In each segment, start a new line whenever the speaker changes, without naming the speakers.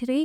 3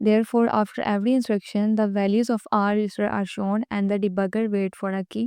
therefore after every instruction the values of R register are shown and the debugger wait for a key۔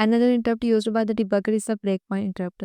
another interrupt used by the debugger is a breakpoint interrupt۔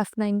F9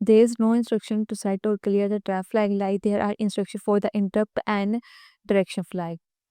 there is no instruction to set or clear the trap flag like there are instruction for the interrupt and direction flag۔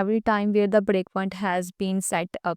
every time where the break point has been set up۔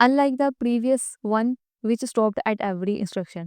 unlike the previous one which stopped at every instruction۔